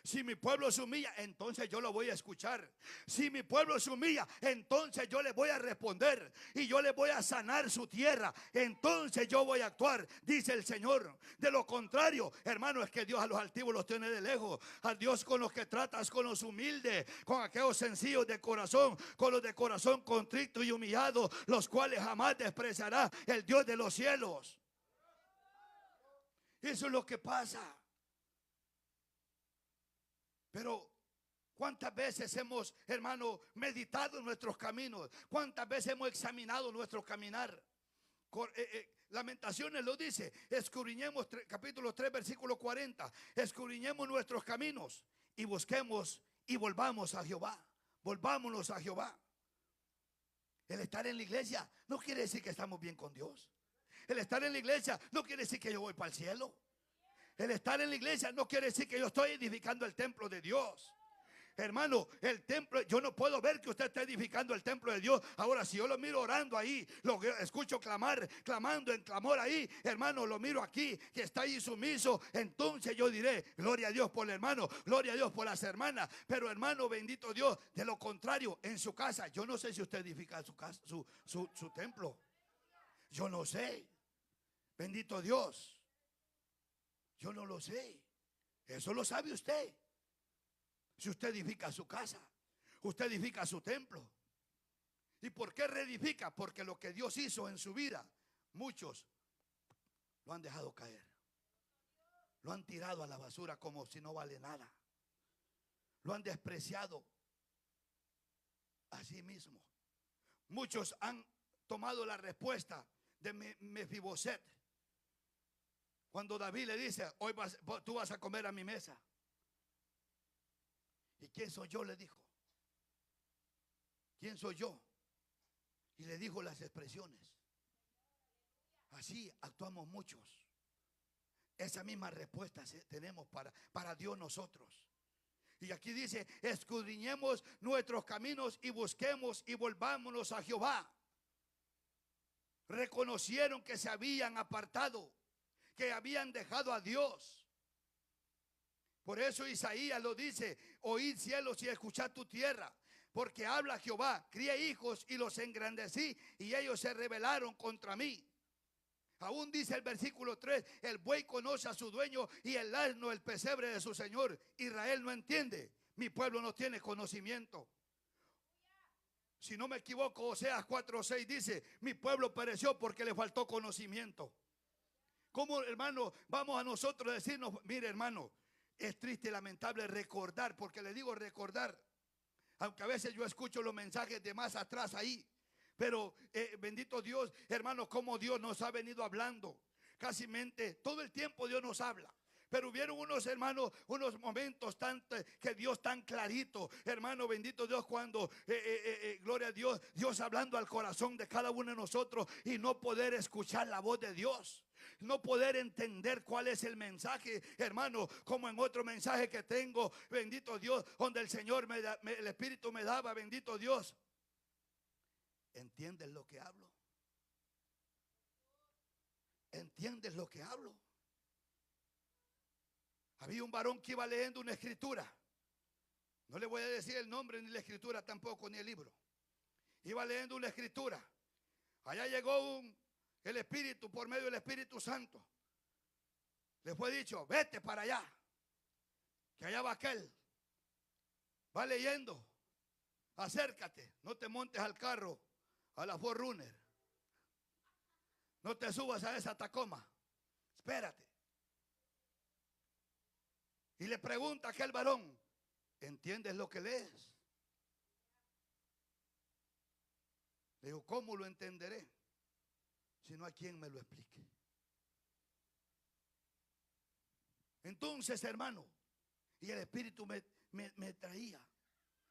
Si mi pueblo se humilla, entonces yo lo voy a escuchar. Si mi pueblo se humilla, entonces yo le voy a responder y yo le voy a sanar su tierra. Entonces yo voy a actuar, dice el Señor. De lo contrario, hermano, es que Dios a los altivos los tiene de lejos. A Dios con los que tratas, con los humildes, con aquellos sencillos de corazón, con los de corazón contrito y humillado, los cuales jamás despreciará el Dios de los cielos. Eso es lo que pasa. Pero ¿cuántas veces hemos, hermano, meditado en nuestros caminos? ¿Cuántas veces hemos examinado nuestro caminar? Lamentaciones lo dice, escudriñemos, capítulo 3, versículo 40. Escudriñemos nuestros caminos y busquemos y volvamos a Jehová. Volvámonos a Jehová. El estar en la iglesia no quiere decir que estamos bien con Dios. El estar en la iglesia no quiere decir que yo voy para el cielo. El estar en la iglesia no quiere decir que yo estoy edificando el templo de Dios. Hermano, el templo, yo no puedo ver que usted está edificando el templo de Dios. Ahora, si yo lo miro orando ahí, lo escucho clamando en clamor ahí, hermano, lo miro aquí, que está ahí sumiso, entonces yo diré, gloria a Dios por el hermano, gloria a Dios por las hermanas. Pero hermano, bendito Dios, de lo contrario, en su casa, yo no sé si usted edifica su casa, su templo. Yo no sé. Bendito Dios. Yo no lo sé. Eso lo sabe usted. Si usted edifica su casa, usted edifica su templo. ¿Y por qué reedifica? Porque lo que Dios hizo en su vida, muchos lo han dejado caer. Lo han tirado a la basura como si no vale nada. Lo han despreciado a sí mismo. Muchos han tomado la respuesta de Mefiboset. Cuando David le dice, hoy tú vas a comer a mi mesa. ¿Y quién soy yo? Le dijo. ¿Quién soy yo? Y le dijo las expresiones. Así actuamos muchos. Esa misma respuesta tenemos para Dios nosotros. Y aquí dice, escudriñemos nuestros caminos y busquemos y volvámonos a Jehová. Reconocieron que se habían apartado, que habían dejado a Dios. Por eso Isaías lo dice, oíd cielos y escuchad tu tierra, porque habla Jehová, crié hijos y los engrandecí y ellos se rebelaron contra mí. Aún dice el versículo 3, el buey conoce a su dueño y el asno el pesebre de su señor. Israel no entiende, mi pueblo no tiene conocimiento. Si no me equivoco, Oseas 4:6 dice, mi pueblo pereció porque le faltó conocimiento. ¿Cómo, hermano, vamos a nosotros a decirnos, mire, hermano, es triste y lamentable recordar, porque le digo recordar, aunque a veces yo escucho los mensajes de más atrás ahí, pero bendito Dios, hermano, como Dios nos ha venido hablando, casi todo el tiempo Dios nos habla. Pero hubieron unos hermanos, unos momentos que Dios tan clarito, hermano, bendito Dios, cuando, gloria a Dios, Dios hablando al corazón de cada uno de nosotros y no poder escuchar la voz de Dios. No poder entender cuál es el mensaje, hermano, como en otro mensaje que tengo, bendito Dios, donde el Señor, el Espíritu me daba, bendito Dios. ¿Entiendes lo que hablo? ¿Entiendes lo que hablo? Había un varón que iba leyendo una escritura. No le voy a decir el nombre ni la escritura tampoco, ni el libro. Iba leyendo una escritura. Allá llegó el Espíritu por medio del Espíritu Santo. Le fue dicho, vete para allá, que allá va aquel. Va leyendo, acércate, no te montes al carro, a la 4Runner. No te subas a esa Tacoma, espérate. Y le pregunta a aquel varón, ¿entiendes lo que lees? Le digo, ¿cómo lo entenderé? Si no hay quien me lo explique. Entonces, hermano, y el Espíritu me traía,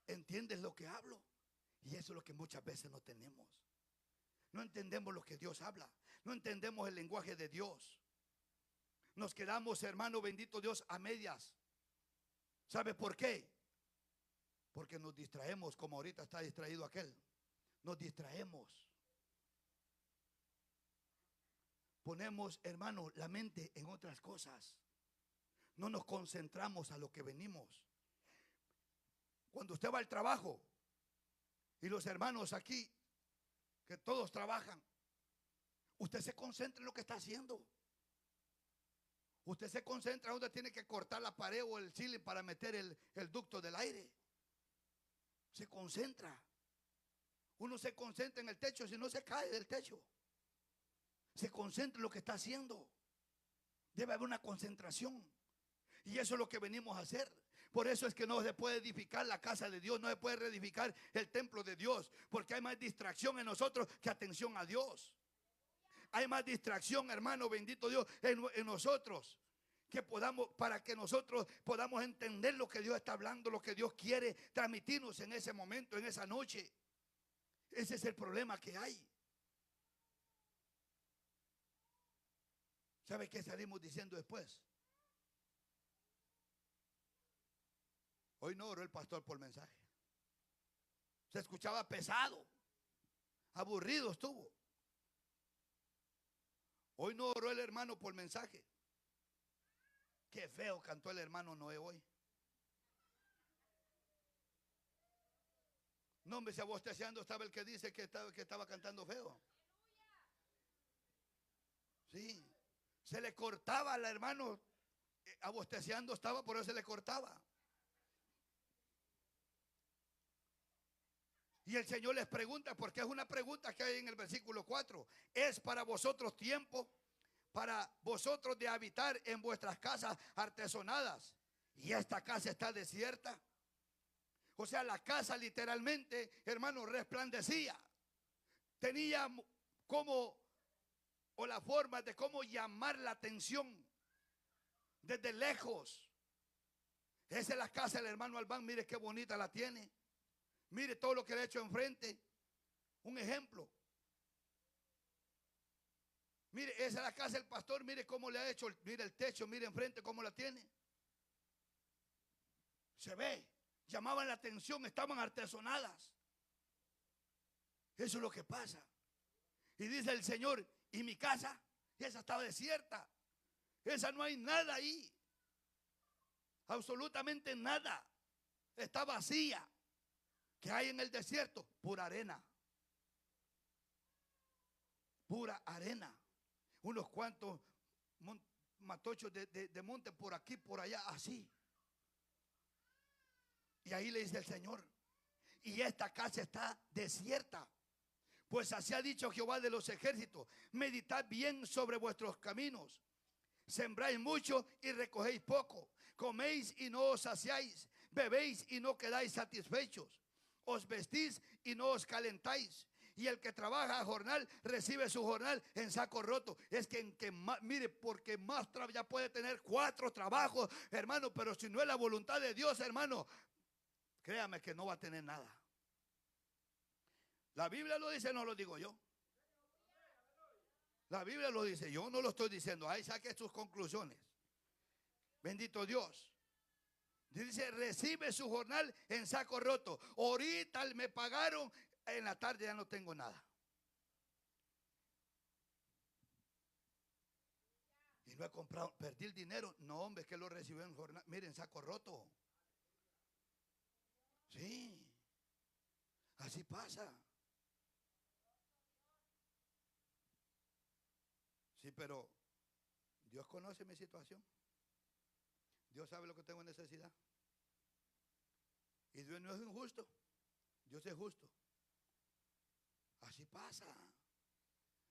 ¿entiendes lo que hablo? Y eso es lo que muchas veces no tenemos. No entendemos lo que Dios habla. No entendemos el lenguaje de Dios. Nos quedamos, hermano, bendito Dios, a medias. ¿Sabe por qué? Porque nos distraemos, como ahorita está distraído aquel. Nos distraemos. Ponemos, hermano, la mente en otras cosas. No nos concentramos a lo que venimos. Cuando usted va al trabajo y los hermanos aquí, que todos trabajan, usted se concentra en lo que está haciendo. Usted se concentra donde tiene que cortar la pared o el ceiling para meter el ducto del aire. Se concentra. Uno se concentra en el techo, si no se cae del techo. Se concentra en lo que está haciendo. Debe haber una concentración. Y eso es lo que venimos a hacer. Por eso es que no se puede edificar la casa de Dios, no se puede reedificar el templo de Dios, porque hay más distracción en nosotros que atención a Dios. Hay más distracción, hermano, bendito Dios, en nosotros, que podamos, para que nosotros podamos entender lo que Dios está hablando, lo que Dios quiere transmitirnos en ese momento, en esa noche. Ese es el problema que hay. ¿Sabe qué salimos diciendo después? Hoy no oró el pastor por mensaje. Se escuchaba pesado, aburrido estuvo. Hoy no oró el hermano por mensaje. Qué feo cantó el hermano Noé hoy. No, hombre, si abosteando estaba el que dice que estaba cantando feo. Sí, se le cortaba al hermano, abosteando estaba, por eso se le cortaba. Y el Señor les pregunta, porque es una pregunta que hay en el versículo 4. ¿Es para vosotros tiempo, para vosotros de habitar en vuestras casas artesonadas, y esta casa está desierta? O sea, la casa literalmente, hermano, resplandecía. Tenía como, o la forma de cómo llamar la atención desde lejos. Esa es la casa del hermano Albán, mire qué bonita la tiene. Mire todo lo que le ha hecho enfrente. Un ejemplo. Mire, esa es la casa del pastor. Mire cómo le ha hecho. Mire el techo, mire enfrente cómo la tiene. Se ve. Llamaban la atención, estaban artesonadas. Eso es lo que pasa. Y dice el Señor, ¿y mi casa? Esa estaba desierta. Esa no hay nada ahí. Absolutamente nada. Está vacía. ¿Qué hay en el desierto? Pura arena. Pura arena. Unos cuantos matochos de monte por aquí, por allá, así. Y ahí le dice el Señor, y esta casa está desierta. Pues así ha dicho Jehová de los ejércitos, meditad bien sobre vuestros caminos. Sembráis mucho y recogéis poco. Coméis y no os saciáis. Bebéis y no quedáis satisfechos. Os vestís y no os calentáis. Y el que trabaja a jornal recibe su jornal en saco roto. Es que en que más, mire, porque más ya puede tener 4 trabajos, hermano, pero si no es la voluntad de Dios, hermano, créame que no va a tener nada. La Biblia lo dice, no lo digo yo. La Biblia lo dice, yo no lo estoy diciendo. Ahí saque sus conclusiones. Bendito Dios. Dice, recibe su jornal en saco roto. Ahorita me pagaron, en la tarde ya no tengo nada. Y no he comprado, perdí el dinero. No, hombre, que lo recibió en jornal. Miren, saco roto. Sí, así pasa. Sí, pero Dios conoce mi situación. Dios sabe lo que tengo necesidad. Y Dios no es injusto. Dios es justo. Así pasa.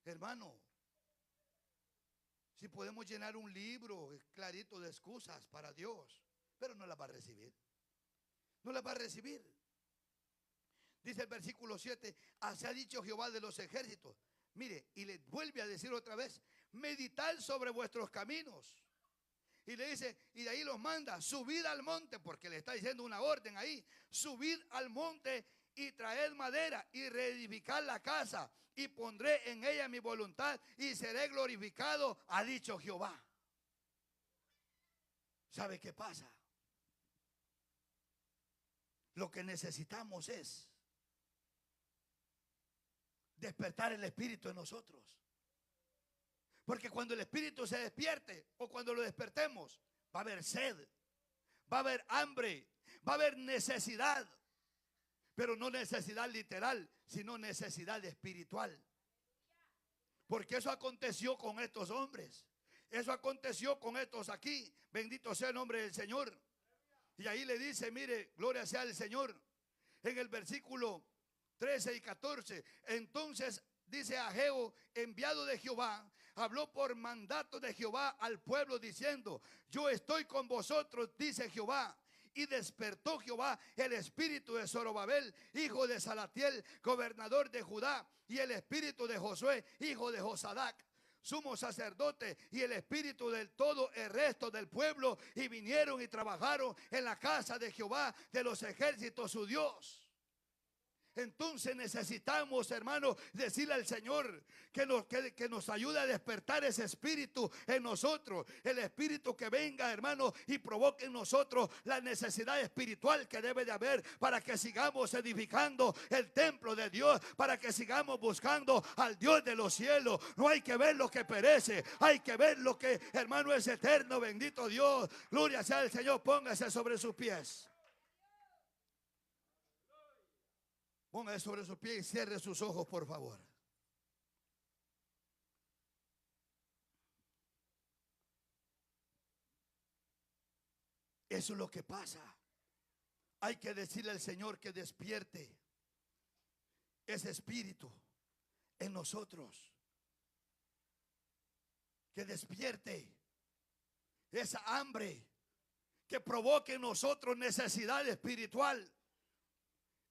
Hermano, si podemos llenar un libro clarito de excusas para Dios, pero no las va a recibir. No las va a recibir. Dice el versículo 7, así ha dicho Jehová de los ejércitos. Mire, y le vuelve a decir otra vez, meditad sobre vuestros caminos. Y le dice, y de ahí los manda, subid al monte, porque le está diciendo una orden ahí. Subid al monte y traed madera y reedificad la casa y pondré en ella mi voluntad y seré glorificado, ha dicho Jehová. ¿Sabe qué pasa? Lo que necesitamos es despertar el espíritu en nosotros. Porque cuando el espíritu se despierte o cuando lo despertemos, va a haber sed, va a haber hambre, va a haber necesidad. Pero no necesidad literal, sino necesidad espiritual. Porque eso aconteció con estos hombres. Eso aconteció con estos aquí. Bendito sea el nombre del Señor. Y ahí le dice, mire, gloria sea al Señor. En el versículo 13 y 14. Entonces dice Ageo, enviado de Jehová, habló por mandato de Jehová al pueblo diciendo, yo estoy con vosotros, dice Jehová. Y despertó Jehová el espíritu de Zorobabel, hijo de Salatiel, gobernador de Judá, y el espíritu de Josué, hijo de Josadac, sumo sacerdote, y el espíritu del todo el resto del pueblo, y vinieron y trabajaron en la casa de Jehová de los ejércitos, su Dios. Entonces necesitamos, hermanos, decirle al Señor que nos ayude a despertar ese espíritu en nosotros. El espíritu que venga, hermanos, y provoque en nosotros la necesidad espiritual que debe de haber para que sigamos edificando el templo de Dios, para que sigamos buscando al Dios de los cielos. No hay que ver lo que perece, hay que ver lo que, hermano, es eterno. Bendito Dios, gloria sea al Señor. Póngase sobre sus pies. Póngase sobre sus pies y cierre sus ojos, por favor. Eso es lo que pasa. Hay que decirle al Señor que despierte ese espíritu en nosotros. Que despierte esa hambre, que provoque en nosotros necesidad espiritual.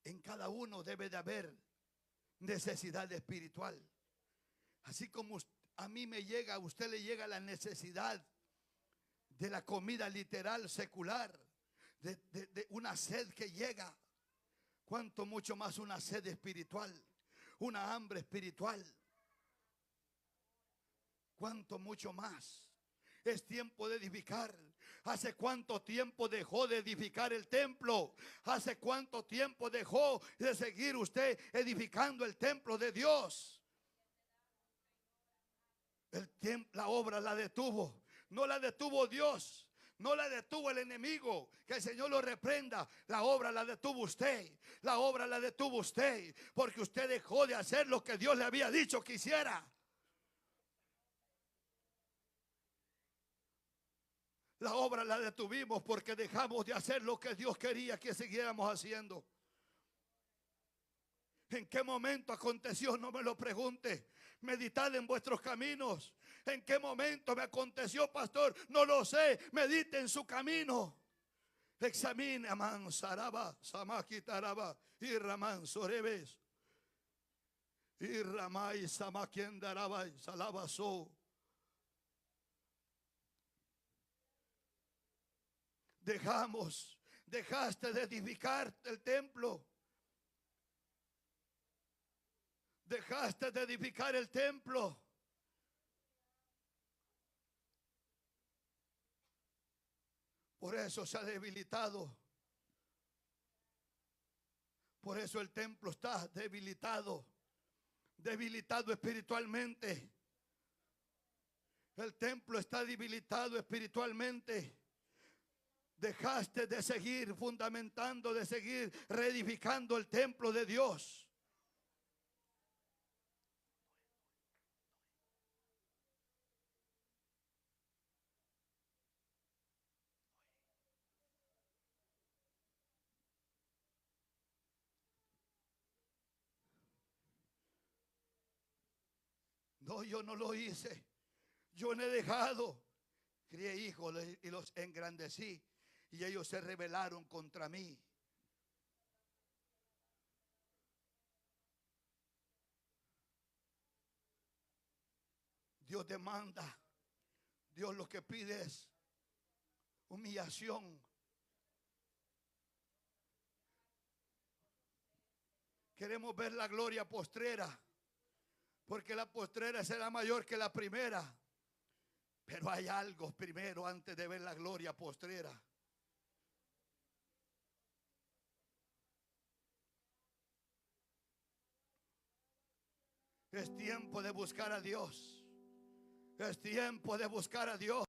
En cada uno debe de haber necesidad espiritual. Así como a mí me llega, a usted le llega la necesidad de la comida literal, secular, de una sed que llega. Cuánto mucho más una sed espiritual, una hambre espiritual. Cuánto mucho más. Es tiempo de edificar. ¿Hace cuánto tiempo dejó de edificar el templo? ¿Hace cuánto tiempo dejó de seguir usted edificando el templo de Dios? La obra la detuvo. No la detuvo Dios. No la detuvo el enemigo. Que el Señor lo reprenda. La obra la detuvo usted. La obra la detuvo usted. Porque usted dejó de hacer lo que Dios le había dicho que hiciera. La obra la detuvimos porque dejamos de hacer lo que Dios quería que siguiéramos haciendo. ¿En qué momento aconteció? No me lo pregunte. Meditad en vuestros caminos. ¿En qué momento me aconteció, pastor? No lo sé. Medite en su camino. Examine, amán, saraba, samaquitaraba, y ramán, sorebes, y ramay, samaquiendaraba, salabaso. Dejaste de edificar el templo. Dejaste de edificar el templo. Por eso se ha debilitado. Por eso el templo está debilitado. Debilitado espiritualmente. El templo está debilitado espiritualmente. Dejaste de seguir fundamentando, de seguir reedificando el templo de Dios. No, yo no lo hice. Yo no he dejado. Crié hijos y los engrandecí, y ellos se rebelaron contra mí. Dios demanda. Dios lo que pide es humillación. Queremos ver la gloria postrera, porque la postrera será mayor que la primera. Pero hay algo primero antes de ver la gloria postrera. Es tiempo de buscar a Dios. Es tiempo de buscar a Dios.